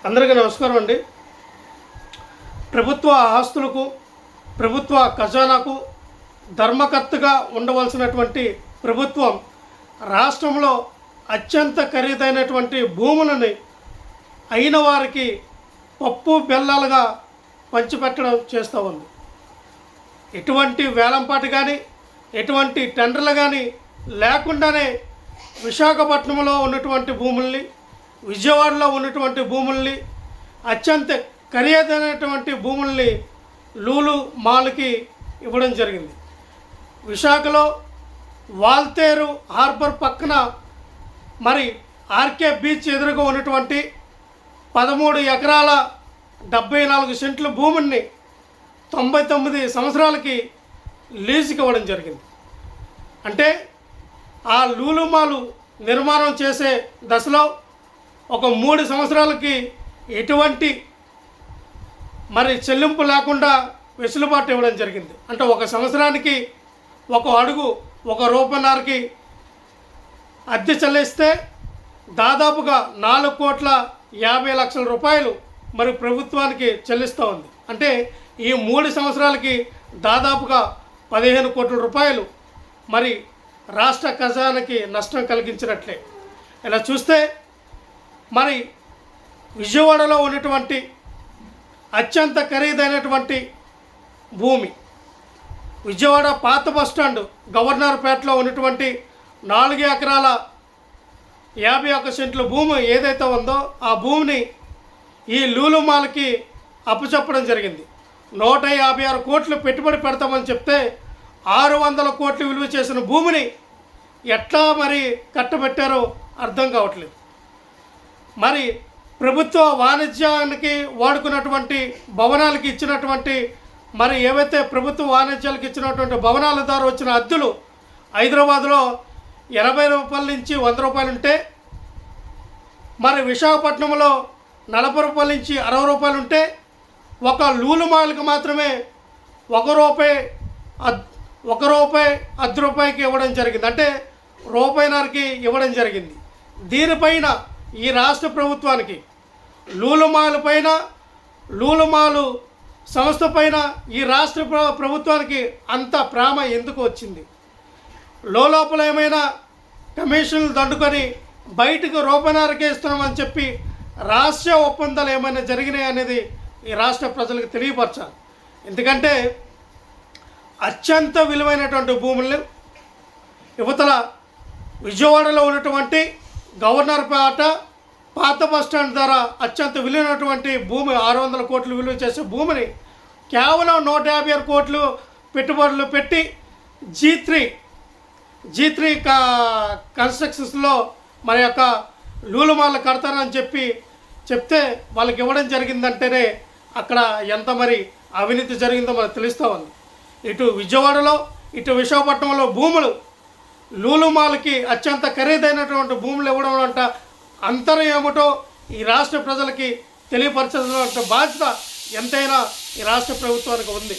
అందరికీ నమస్కారం అండి. ప్రభుత్వ ఆస్తులకు, ప్రభుత్వ ఖజానాకు ధర్మకర్తగా ఉండవలసినటువంటి ప్రభుత్వం రాష్ట్రంలో అత్యంత ఖరీదైనటువంటి భూములని అయిన వారికి పప్పు బెల్లాలుగా పంచిపెట్టడం చేస్తూ ఉంది. ఎటువంటి వేలంపాటి కానీ, ఎటువంటి టెండర్లు కానీ లేకుండానే విశాఖపట్నంలో ఉన్నటువంటి భూముల్ని, విజయవాడలో ఉన్నటువంటి భూముల్ని, అత్యంత ఖరీదైనటువంటి భూముల్ని లూలు మాల్కి ఇవ్వడం జరిగింది. విశాఖలో వాల్తేరు హార్బర్ పక్కన మరి ఆర్కే బీచ్ ఎదురుగా ఉన్నటువంటి 13 ఎకరాల 74 సెంట్ల భూమిని 99 సంవత్సరాలకి లీజుకి ఇవ్వడం జరిగింది. అంటే ఆ లూలు మాలు నిర్మాణం చేసే దశలో ఒక 3 సంవత్సరాలకి ఎటువంటి మరి చెల్లింపు లేకుండా వెసులుబాటు ఇవ్వడం జరిగింది. అంటే ఒక సంవత్సరానికి ఒక అడుగు ₹1.5కి అద్దె చెల్లిస్తే దాదాపుగా 4,50,00,000 రూపాయలు మరి ప్రభుత్వానికి చెల్లిస్తూ ఉంది. అంటే ఈ 3 సంవత్సరాలకి దాదాపుగా 15 కోట్ల రూపాయలు మరి రాష్ట్ర ఖజానాకి నష్టం కలిగించినట్లే. ఇలా చూస్తే మరి విజయవాడలో ఉన్నటువంటి అత్యంత ఖరీదైనటువంటి భూమి, విజయవాడ పాత బస్టాండ్ గవర్నర్పేటలో ఉన్నటువంటి 4 ఎకరాల 51 సెంట్ల భూమి ఏదైతే ఉందో ఆ భూమిని ఈ లూలు మాల్కి అప్పచెప్పడం జరిగింది. 156 కోట్లు పెట్టుబడి పెడతామని చెప్తే 600 కోట్లు విలువ చేసిన భూమిని ఎట్లా మరి కట్టబెట్టారో అర్థం కావట్లేదు. మరి ప్రభుత్వ వాణిజ్యానికి వాడుకున్నటువంటి భవనాలకి ఇచ్చినటువంటి మరి ఏవైతే ప్రభుత్వ వాణిజ్యాలకు ఇచ్చినటువంటి భవనాల ద్వారా వచ్చిన అద్దెలు హైదరాబాద్లో 80 రూపాయల నుంచి 100 రూపాయలు ఉంటే, మరి విశాఖపట్నంలో 40 రూపాయల నుంచి 60 రూపాయలు ఉంటే, ఒక లూలు మాల్కి మాత్రమే ₹1 ఇవ్వడం జరిగింది. అంటే ₹1.5కి ఇవ్వడం జరిగింది. దీనిపైన ఈ రాష్ట్ర ప్రభుత్వానికి లూలు మాలు సంస్థ పైన ఈ రాష్ట్ర ప్రభుత్వానికి అంత ప్రేమ ఎందుకు వచ్చింది? లోపల ఏమైనా కమిషన్లు దండుకొని బయటకు ₹1.5కే ఇస్తున్నామని చెప్పి రహస్య ఒప్పందాలు ఏమైనా జరిగినాయి అనేది ఈ రాష్ట్ర ప్రజలకు తెలియపరచాలి. ఎందుకంటే అత్యంత విలువైనటువంటి భూములను యువతల విజయవాడలో ఉన్నటువంటి గవర్నర్పేట పాత బస్టాండ్ ధర అత్యంత విలువైనటువంటి భూమి 600 కోట్లు విలువ చేసే భూమిని కేవలం 156 కోట్లు పెట్టుబడులు పెట్టి G3 కన్స్ట్రక్షన్స్లో మన యొక్క లూలు మాల్ కడతానని చెప్తే వాళ్ళకి ఇవ్వడం జరిగిందంటేనే అక్కడ ఎంత మరి అవినీతి జరిగిందో మనకు తెలుస్తూ ఉంది. ఇటు విజయవాడలో ఇటు విశాఖపట్నంలో భూములు లూలు మాల్కి అత్యంత ఖరీదైనటువంటి భూములు ఇవ్వడం అంట అంతరం ఏమిటో ఈ రాష్ట్ర ప్రజలకి తెలియపరచాల్సిన బాధ్యత ఎంతైనా ఈ రాష్ట్ర ప్రభుత్వానికి ఉంది.